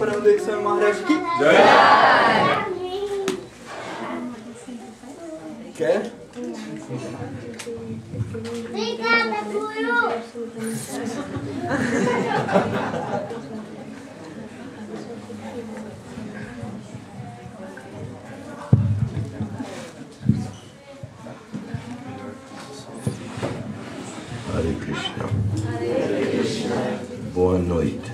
Paramdev Swami Maharaj ki Quer? Obrigada, Guru! Hare Krishna. Boa noite.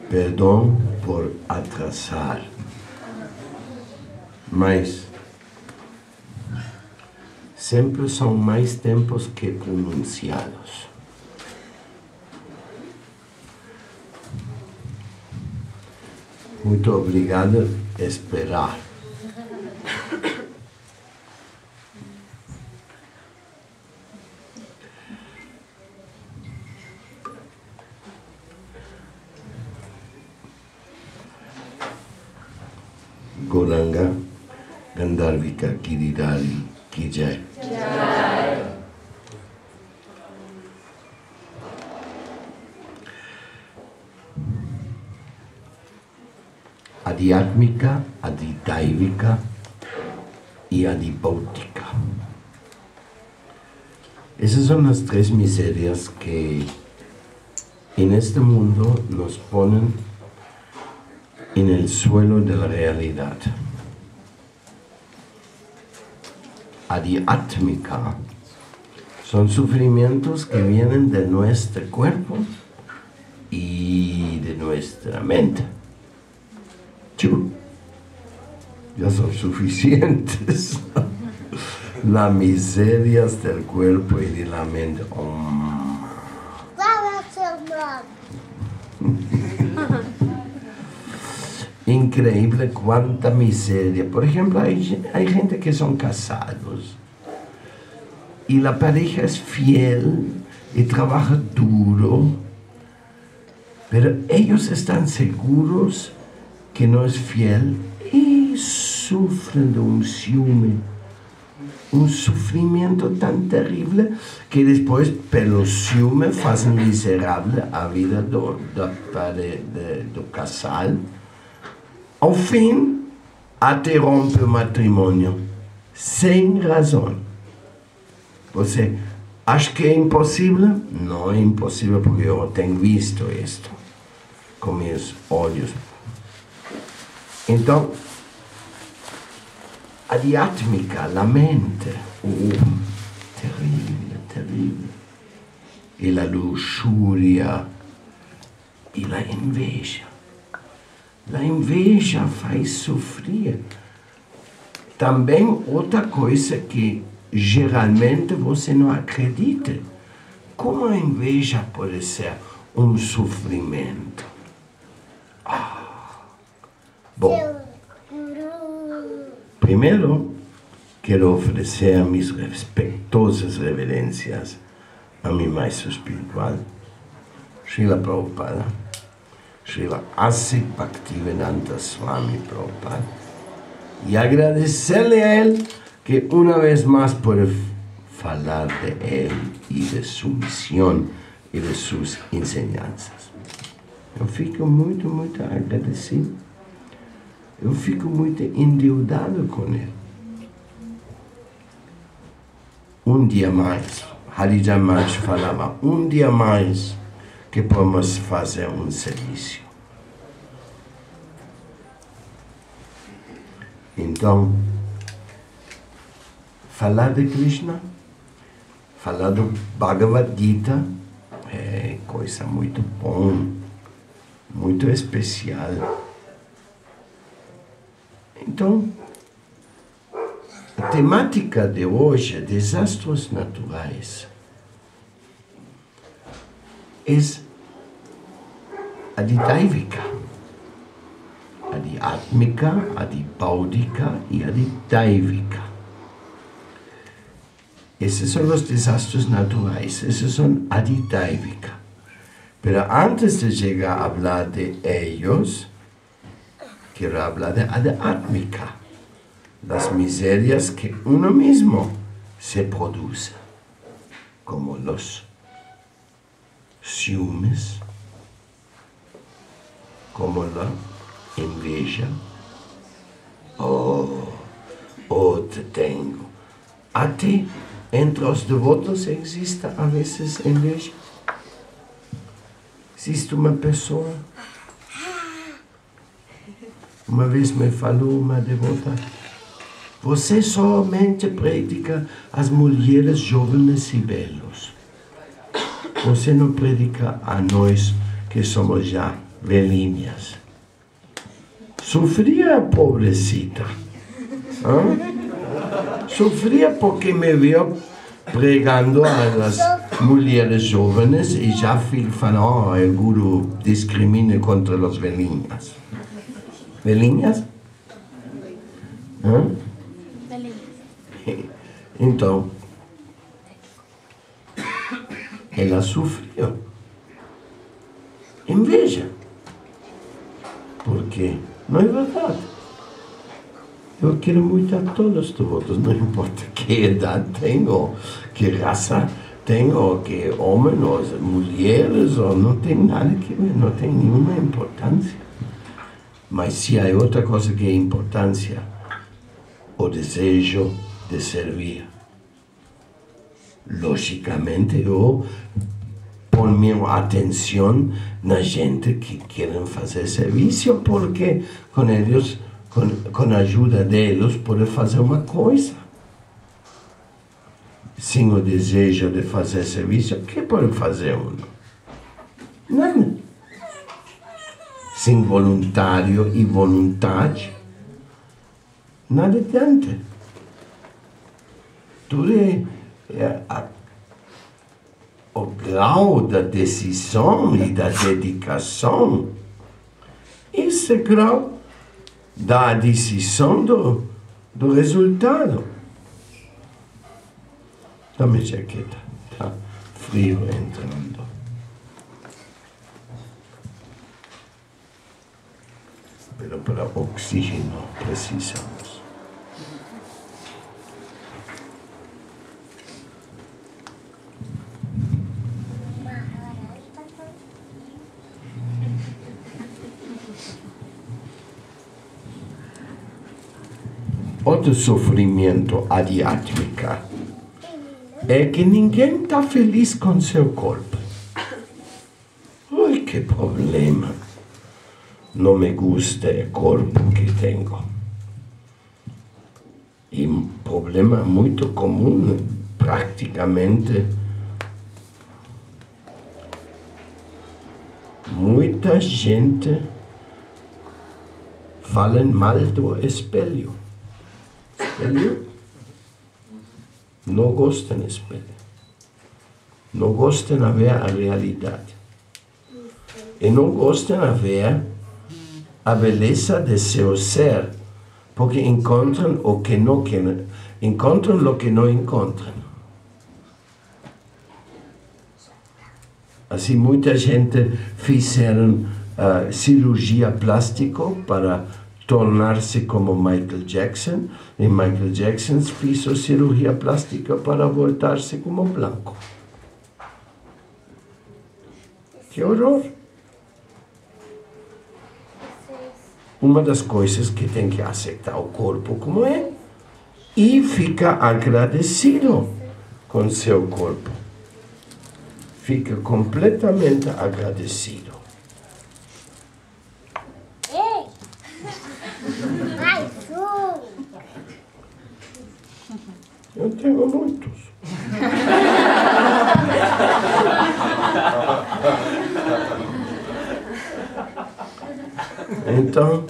Perdão por atrasar, mas sempre são mais tempos que pronunciados. Muito obrigado por esperar. Gauranga Gandharvika Giridhari Ki Jai. Adhyatmika, Adidaivika y Adibhautika. Esas son las tres miserias que en este mundo nos ponen en el suelo de la realidad. Adhyatmika son sufrimientos que vienen de nuestro cuerpo y de nuestra mente. Ya son suficientes. Las miserias del cuerpo y de la mente. Increíble cuánta miseria. Por ejemplo, hay gente que son casados y la pareja es fiel y trabaja duro, pero ellos están seguros que no es fiel y sufren de un ciúme, un sufrimiento tan terrible que después pelo ciúme hacen miserable a vida do casal. Ao fim, até rompe o matrimônio, sem razão. Você acha que é impossível? Não é impossível, porque eu tenho visto isto com meus olhos. Então, adhyatmika, a mente, terrível, terrível. E a luxúria e a inveja. A inveja faz sofrer. Também outra coisa que geralmente você não acredita. Como a inveja pode ser um sofrimento? Bom, primeiro quero oferecer minhas respeitosas reverências a meu maestro espiritual, Srila Prabhupada, Srila Asik Bhaktivedanta Swami Prabhupada, e agradecer-lhe a ele que uma vez mais pode falar de ele e de sua missão e de suas ensinanças. Eu fico muito, muito agradecido. Eu fico muito endeudado com ele. Um dia mais, Harijan Maharaj falava, um dia mais que podemos fazer um serviço. Então, falar de Krishna, falar do Bhagavad Gita é coisa muito bom, muito especial. Então, a temática de hoje, desastres naturais, é Adidaivika, Adhyatmika, Adibhautika e Adidaivika. Esses são os desastres naturais, esses são Adidaivika. Pero antes de chegar a falar de ellos, quero falar de Adhyatmika, das misérias que uno mismo se produce, como los ciúmes, como a inveja. Te tenho. Até entre os devotos existe a vezes inveja. Existe uma pessoa. Uma vez me falou uma devota: você somente predica as mulheres jovens e belos. Você não predica a nós que somos já velhinhas. Sofria, pobrecita. Sofria porque me viu pregando às mulheres jovens e já falou: o guru discrimina contra as velhinhas. Velhinhas? Então, ela sofreu. Inveja. Porque não é verdade. Eu quero muito a todos os devotos, não importa que idade tenho, que raça tenho, que homem ou mulheres, ou não tem nada que ver, não tem nenhuma importância. Mas se há outra coisa que é importância, o desejo de servir. Logicamente, eu ponho minha atenção na gente que querem fazer serviço, porque com eles, com a ajuda deles, pode fazer uma coisa. Sem o desejo de fazer serviço, o que pode fazer um? Nada. Sem voluntário e vontade, nada adianta. Tudo o grau da decisão e da dedicação, esse grau da decisão do resultado. Dá-me a jaqueta, está frio entrando. Pero para oxígeno precisamos. Outro sofrimento adiátmico é que ninguém está feliz com seu corpo. Ai, que problema. Não me gusta o corpo que tenho. E um problema muito comum, praticamente. Muita gente fala mal do espelho. Espelho? Não gostam do espelho. Não gostam de ver a realidade. E não gostam de ver a beleza de seu ser, porque encontram o que não querem, encontram o que não encontram. Assim, muita gente fizeram cirurgia plástica para tornar-se como Michael Jackson, e Michael Jackson fez cirurgia plástica para voltar-se como branco. Que horror! Uma das coisas que tem que aceitar o corpo como é e fica agradecido com seu corpo. Fica completamente agradecido. Ei! Mais um! Eu tenho muitos. Então,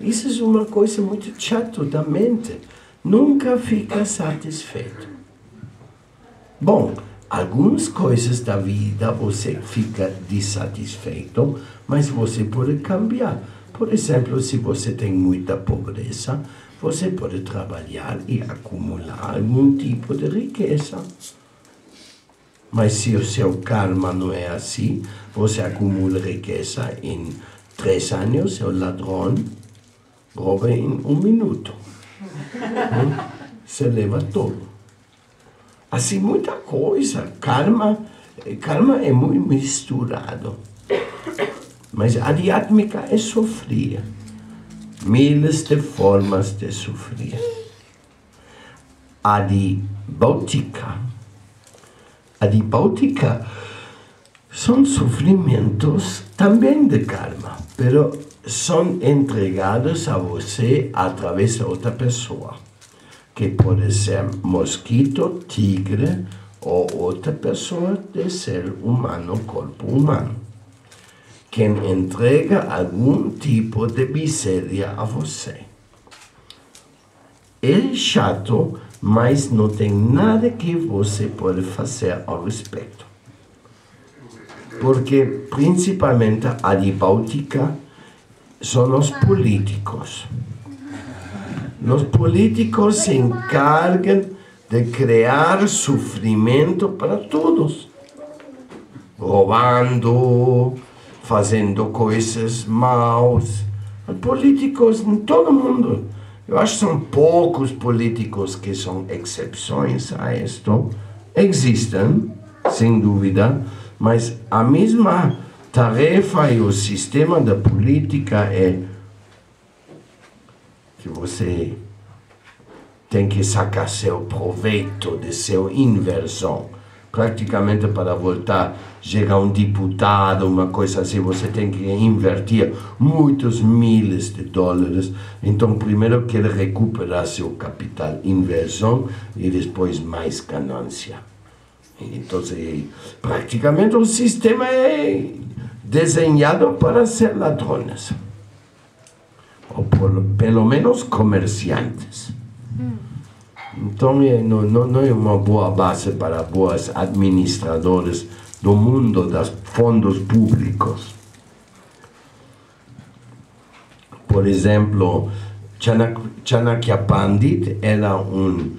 isso é uma coisa muito chata da mente. Nunca fica satisfeito. Bom, algumas coisas da vida você fica desatisfeito, mas você pode cambiar. Por exemplo, se você tem muita pobreza, você pode trabalhar e acumular algum tipo de riqueza. Mas se o seu karma não é assim, você acumula riqueza em 3 anos, o ladrão rouba em 1 minuto. Se leva tudo. Assim, muita coisa. Karma Karma é muito misturado. Mas Adhyatmika é sofrer. Miles de formas de sofrer. Adibhautika são sofrimentos também de karma, pero são entregados a você através de outra pessoa, que pode ser mosquito, tigre ou outra pessoa de ser humano, corpo humano, quem entrega algum tipo de miséria a você. É chato, mas não tem nada que você pode fazer ao respeito. Porque, principalmente, a Adibhautika são os políticos. Os políticos se encargam de criar sofrimento para todos. Roubando, fazendo coisas maus. Os políticos em todo mundo. Eu acho que são poucos políticos que são exceções a isto. Existem, sem dúvida, mas a mesma tarefa e o sistema da política é que você tem que sacar seu proveito de sua inversão. Praticamente para voltar, chegar um deputado, uma coisa assim, você tem que invertir muitos milhares de dólares. Então, primeiro quer recuperar seu capital, inversão, e depois mais ganância. Então, praticamente o sistema é desenhado para ser ladrões. Ou pelo menos comerciantes. Então, não é uma boa base para bons administradores do mundo dos fundos públicos. Por exemplo, Chanakya Pandit era um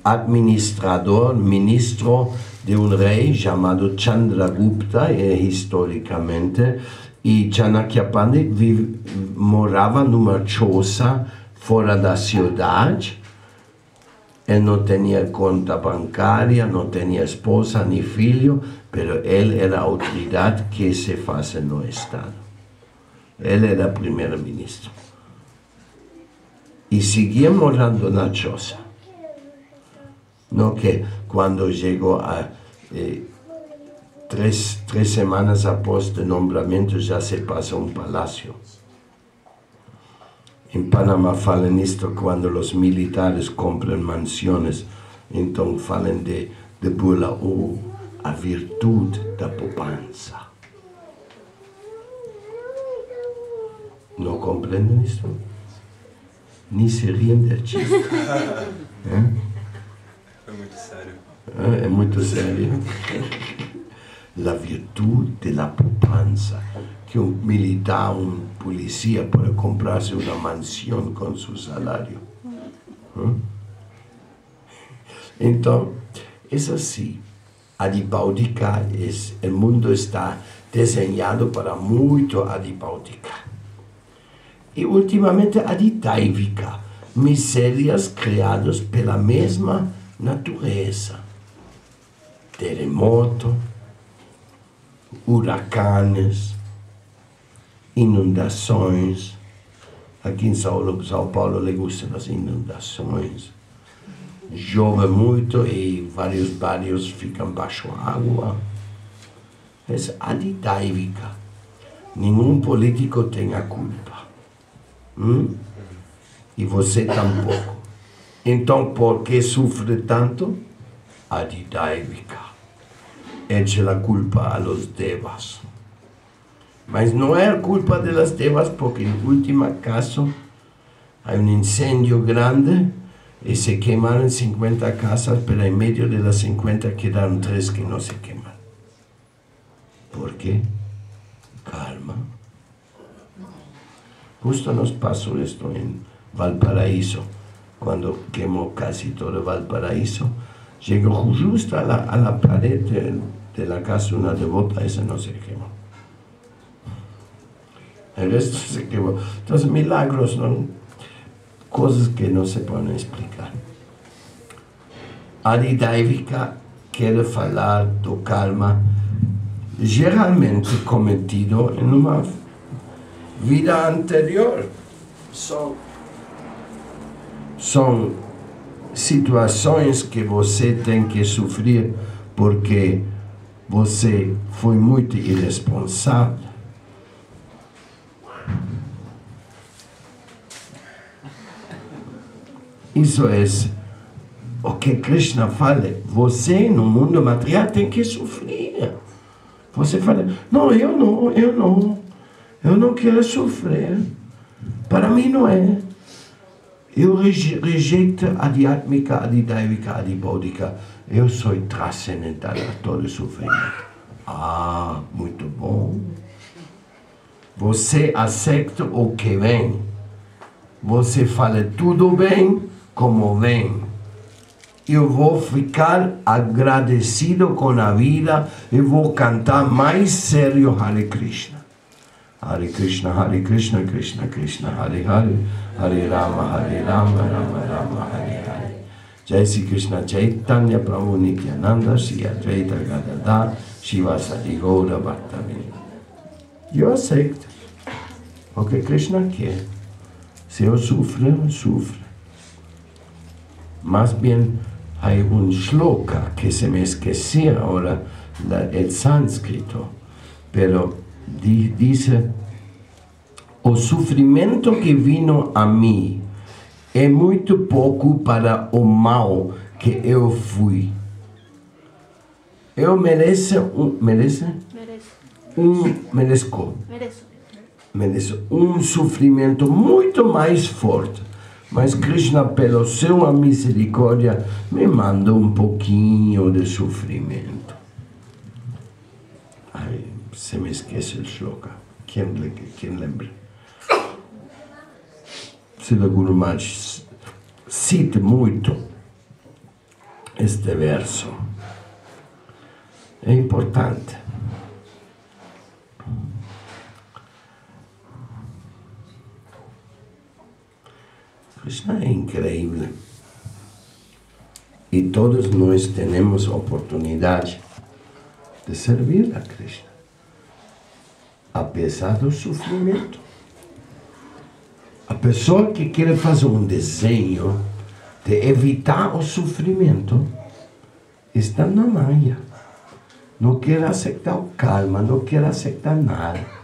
administrador, ministro de um rei chamado Chandragupta, historicamente, e Chanakya Pandit morava numa choza fora da cidade. Ele não tinha conta bancária, não tinha esposa nem filho, mas ele era a autoridade que se faz no Estado. Ele era primeiro-ministro. E seguia morando na choza. Não que quando chegou a três semanas após o nombramento já se passa um palácio. Em Panamá falam isto quando os militares compram mansões, então falam de bula a virtude da poupança. Não compreendem isto? Nem se riem de chiste. É muito sério. É muito sério. A virtude da poupança. Que um militar, um polícia pode comprar-se uma mansão com seu salário. Então, é assim. Adibhautika, o mundo está desenhado para muito Adibhautika. E, ultimamente, Aditaivika, misérias criadas pela mesma natureza. Terremoto, huracanes, inundações. Aqui em São Paulo lhe gustam as inundações. Chove muito e vários bairros ficam baixo água. É Aditaivika. Nenhum político tem a culpa. E você tampouco. Então, por que sofre tanto? Aditaivika. Echa a culpa a los devas. Mas não é a culpa das devas, porque em último caso há um incêndio grande e se queimaram 50 casas, mas em meio das 50 quedaram 3 que não se queimaram. Por quê? Karma. Justo nos passou isto em Valparaíso, quando queimou quase todo Valparaíso, chegou justo a la parede da casa uma devota, essa não se queimou. O resto se queimou. Então, milagros, não, coisas que não se podem explicar. Aditaivika quer falar do karma geralmente cometido em uma vida anterior. São situações que você tem que sofrer porque você foi muito irresponsável. Isso é o que Krishna fala. Você no mundo material tem que sofrer. Você fala, não, eu não quero sofrer. Para mim não é. Eu rejeito a Adhyatmika, Adidaivika, Adibodhika. Eu sou transcendental a todo sofrimento. Ah, muito bom. Você aceita o que vem. Você fala tudo bem como vem. Eu vou ficar agradecido com a vida e vou cantar mais sério Hare Krishna. Hare Krishna, Krishna Krishna, Hare Hare, Hare Rama, Rama Rama, Hare Hare. Jai Sri Krishna Chaitanya Prabhu Nityananda, Sri Advaita Gadadhar, Shivasadi Gaura Bhaktavrinda. Eu aceito o que Krishna quer. Se eu sofrer, eu sofro. Mas bem, há shloka que se me esqueci agora, el sânscrito, pero diz: o sofrimento que vino a mim é muito pouco para o mal que eu fui. Eu mereço um sofrimento muito mais forte. Mas Krishna, pela sua misericórdia, me manda um pouquinho de sofrimento. Ai, se me esquece o shloka. Quem lembra? Srila Guru Maharaj cita muito este verso. É importante. Krishna é incrível. E todos nós temos oportunidade de servir a Krishna, apesar do sofrimento. A pessoa que quer fazer um desenho de evitar o sofrimento está na Maya. Não quer aceitar o karma, não quer aceitar nada.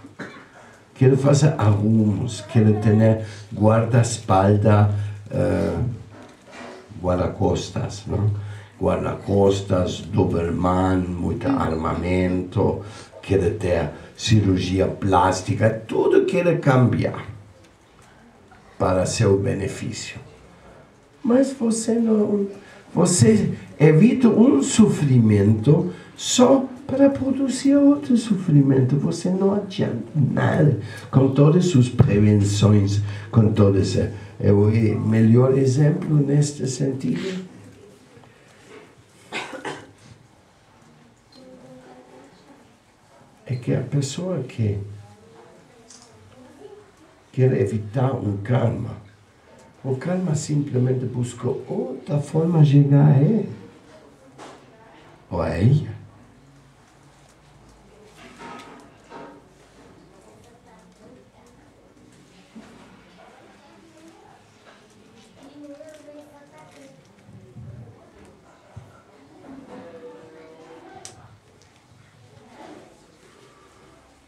Quer fazer arrumos, quer ter guarda-espaldas, guarda-costas, não? Guarda-costas, Doberman, muito armamento, quer ter cirurgia plástica, tudo quer cambiar para seu benefício. Mas você não, você evita um sofrimento só para produzir outro sofrimento. Você não adianta nada com todas as suas prevenções, com todas. É o melhor exemplo neste sentido. É que a pessoa que quer evitar um karma, o karma simplesmente busca outra forma de chegar a ele ou a ela.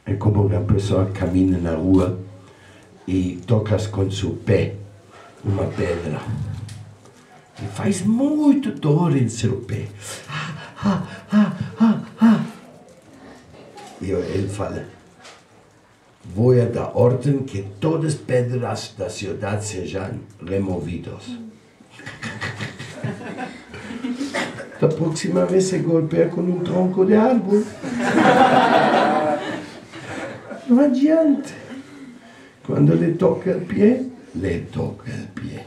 É como uma pessoa caminha na rua e toca com seu pé uma pedra. E faz muito dor em seu pé. E ele fala: vou dar ordem que todas as pedras da cidade sejam removidas. Da próxima vez se golpeia com um tronco de árvore. Não adianta. Quando lhe toca o pé, lhe toca o pé.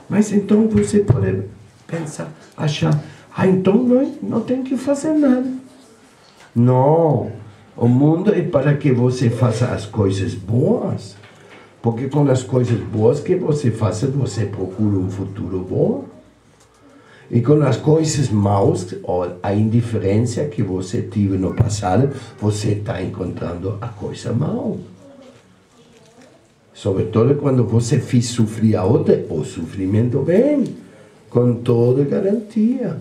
Mas então você pode pensar, achar, então não tem que fazer nada. Não. O mundo é para que você faça as coisas boas. Porque com as coisas boas que você faça, você procura um futuro bom. E com as coisas maus, ou a indiferença que você teve no passado, você está encontrando a coisa mal. Sobretudo quando você fez sofrer a outra, o sofrimento vem, com toda garantia.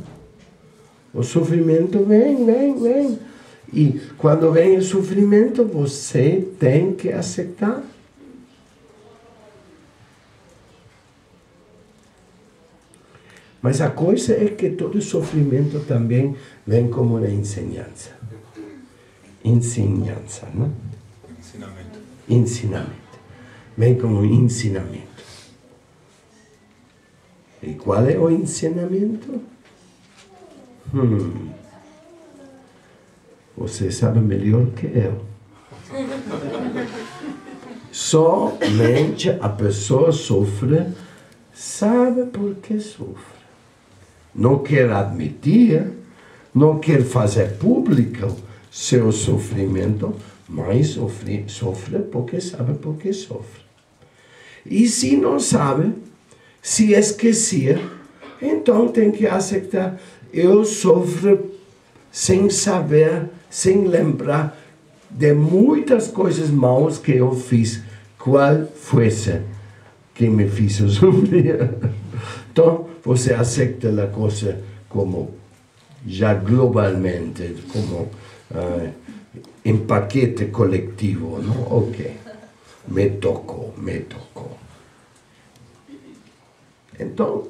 O sofrimento vem. E quando vem o sofrimento, você tem que aceitar. Mas a coisa é que todo sofrimento também vem como uma ensinança. Ensinança, não? Ensinamento. Vem como um ensinamento. E qual é o ensinamento? Você sabe melhor que eu. Somente a pessoa sofre, sabe por que sofre. Não quer admitir, não quer fazer público seu sofrimento, mas sofre porque sabe por que sofre. E se não sabe, se esquecer, então tem que aceitar. Eu sofro sem saber, sem lembrar de muitas coisas maus que eu fiz, qual fosse que me fez sofrer. Então, você aceita a coisa como, já globalmente, como em paquete coletivo, não? Ok, me tocou. Então,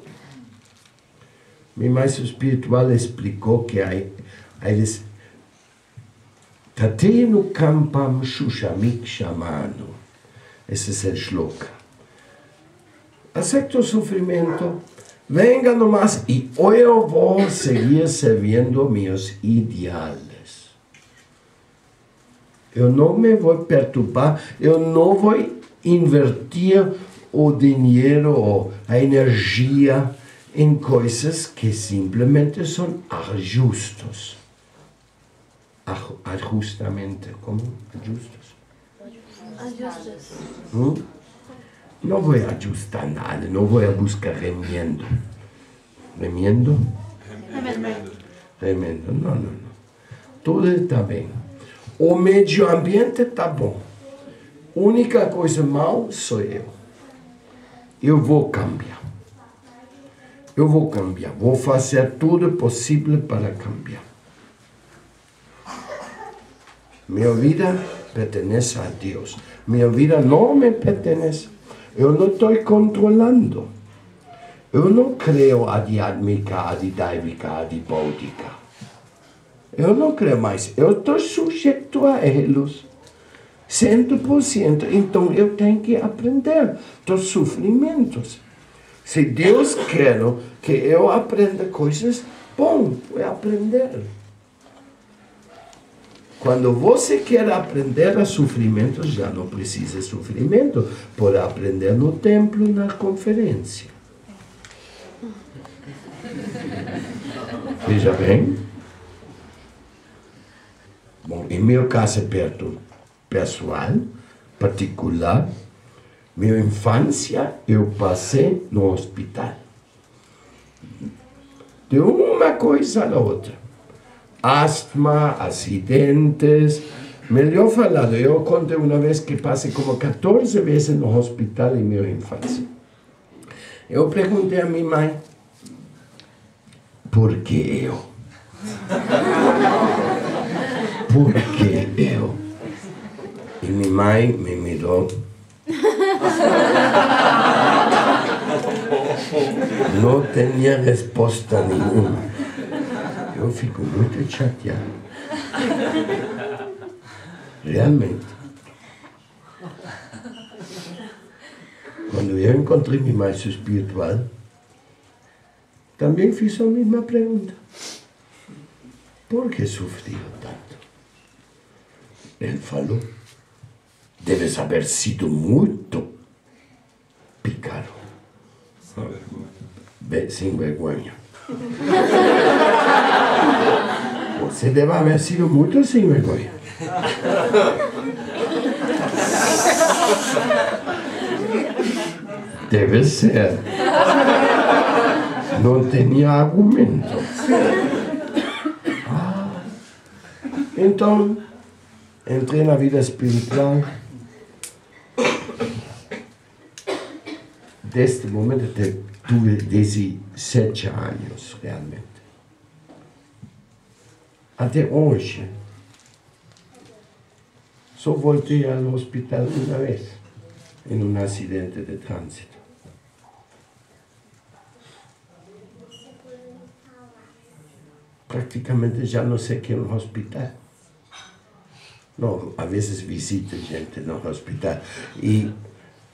meu mestre espiritual explicou que eles Tatenu kampam shushamik shamanu. Esse é o shloka. Aceita o sofrimento, venga nomás e eu vou seguir servindo meus ideais. Eu não me vou perturbar, eu não vou invertir o dinheiro ou a energia em coisas que simplesmente são ajustos. Ajustamente, como? Ajustos? Não vou ajustar nada, não vou buscar remendo. Remendo? Remendo, não. Tudo está bem. O meio ambiente está bom. A única coisa mal sou eu. Eu vou cambiar. Vou fazer tudo possível para cambiar. Minha vida pertence a Deus. Minha vida não me pertence. Eu não estou controlando. Eu não creio adhyatmika, adidaivika, adibautica. Eu não creio mais. Eu estou sujeito a eles. 100%. Então eu tenho que aprender dos sofrimentos. Se Deus quer que eu aprenda coisas, bom, vou aprender. Quando você quer aprender a sofrimento, já não precisa de sofrimento. Pode aprender no templo, na conferência. Veja bem. Bom, em meu caso pessoal, particular, minha infância eu passei no hospital. De uma coisa à outra. Asma, acidentes. Melhor falado, eu contei uma vez que passei como 14 vezes no hospital em minha infância. Eu perguntei a minha mãe, por que eu? Por que eu? E minha mãe me mirou. Não tinha resposta nenhuma. Eu fico muito chateado. Realmente. Quando eu encontrei meu mestre espiritual, também fiz a mesma pergunta. Por que sofri tanto? Ele falou, deves haver sido muito pícaro. Sem vergonha. Você deve haver sido muito sem vergonha. Deve ser. Não tinha argumento. Então, entrei na vida espiritual. Desde momento tive 17 anos, realmente. Até hoje. Só voltei ao hospital uma vez, em um acidente de trânsito. Praticamente já não sei o que é um hospital. Não, às vezes visito gente no hospital. E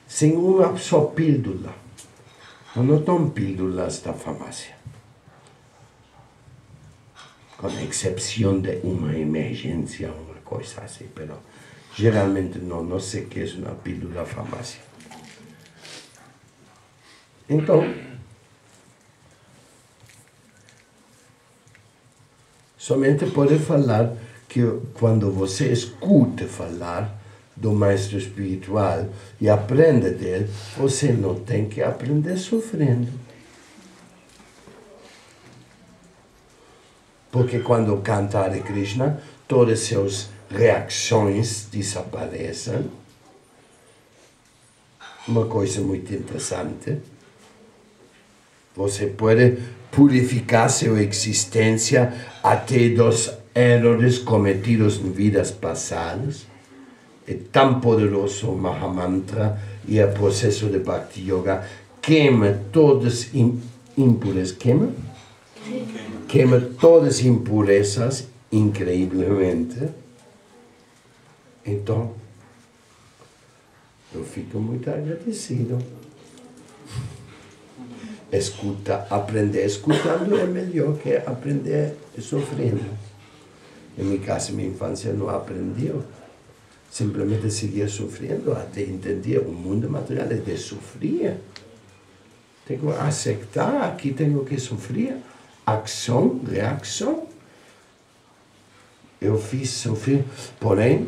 sem uma só pílula. Não dão pílulas da farmácia. Com exceção de uma emergência, uma coisa assim. Mas geralmente não sei o que é uma pílula farmácia. Então, somente pode falar que quando você escuta falar do maestro espiritual e aprende dele, você não tem que aprender sofrendo. Porque quando canta Hare Krishna, todas as suas reações desaparecem. Uma coisa muito interessante. Você pode purificar sua existência até dos erros cometidos em vidas passadas. É tão poderoso o Mahamantra e o processo de Bhakti Yoga. Queima todas as impurezas. Queima todas as impurezas increívelmente. Então, eu fico muito agradecido. Aprender escutando é melhor que aprender sofrendo. Em meu caso, minha infância não aprendeu. Simplesmente seguia sofrendo até entender o mundo material é de sofrer. Tenho que aceitar, aqui tenho que sofrer. Ação, reação. Eu fiz sofrer, porém,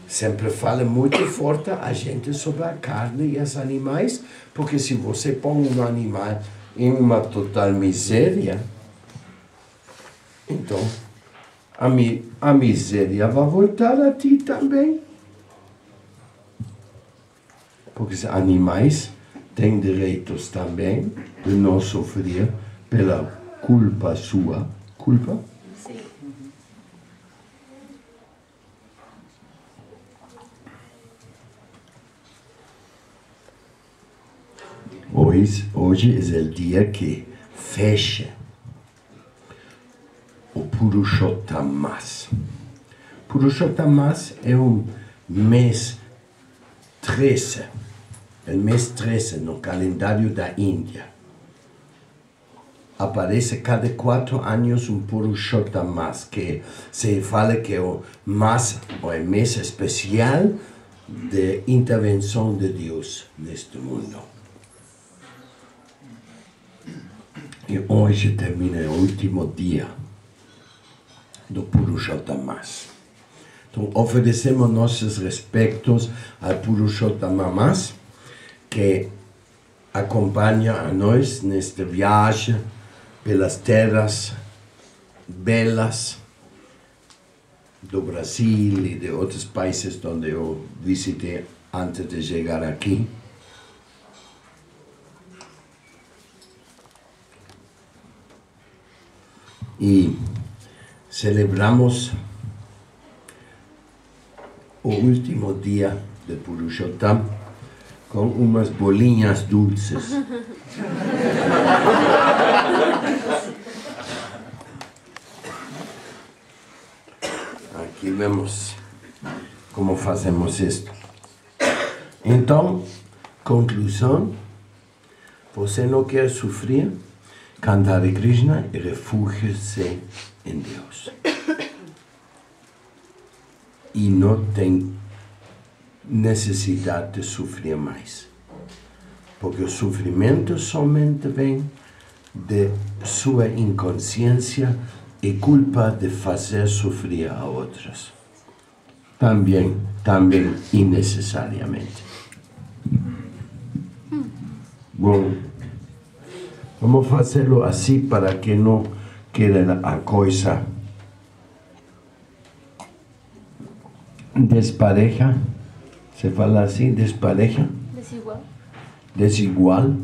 sempre fala muito forte a gente sobre a carne e os animais, porque se você põe um animal em uma total miséria, então a miséria vai voltar a ti também. Porque os animais têm direitos também de não sofrer pela culpa sua. Culpa? Sim. Hoje é o dia que fecha o Purushottam Mass. Purushottam Mass é um mês 13, o mês 13 no calendário da Índia. Aparece cada 4 anos um Purushottam Mass, que se fala que é o mês especial de intervenção de Deus neste mundo. E hoje termina o último dia do Purushottam Mass. Então, oferecemos nossos respeitos ao Purushottam Mass, que acompanha a nós nesta viagem pelas terras belas do Brasil e de outros países onde eu visitei antes de chegar aqui. E celebramos o último dia de Purushottam com umas bolinhas dulces. Aqui vemos como fazemos isto. Então, conclusão, você não quer sofrer? Canta Hare Krishna e refúgie-se em Deus. E não tem necessidade de sofrer mais. Porque o sofrimento somente vem de sua inconsciência e culpa de fazer sofrer a outros. Também innecessariamente. Bom, Vamos fazê-lo assim para que não quede a coisa despareja. Se fala assim, despareja? Desigual. Desigual.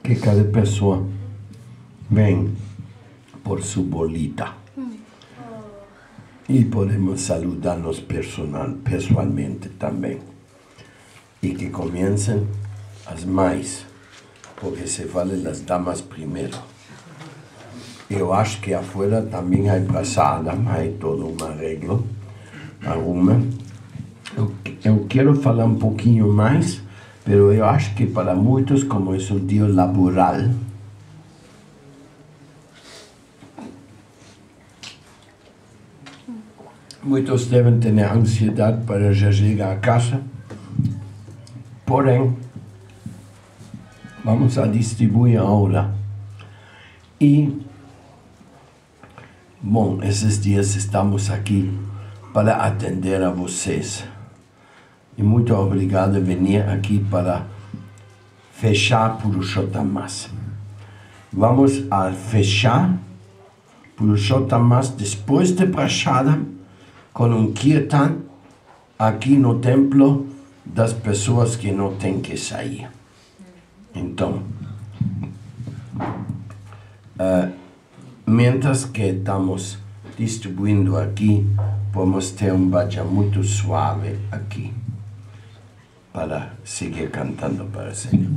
Que cada pessoa vem por sua bolita. E podemos saludar-nos pessoalmente também. E que comecem as mães, porque se fala das damas primeiro. Eu acho que afuera também há passada, há todo um arreglo, arruma. Eu quero falar um pouquinho mais, mas eu acho que para muitos, como é um dia laboral, muitos devem ter ansiedade para já chegar a casa. Porém, vamos a distribuir agora. E, bom, esses dias estamos aqui para atender a vocês. E muito obrigado por vir aqui para fechar Purushottam Mass. Vamos a fechar Purushottam Mass depois de Prashadam com um kirtan aqui no templo das pessoas que não têm que sair. Então, mientras que estamos distribuindo aqui, vamos ter um bhajan muito suave aqui para seguir cantando para o Senhor.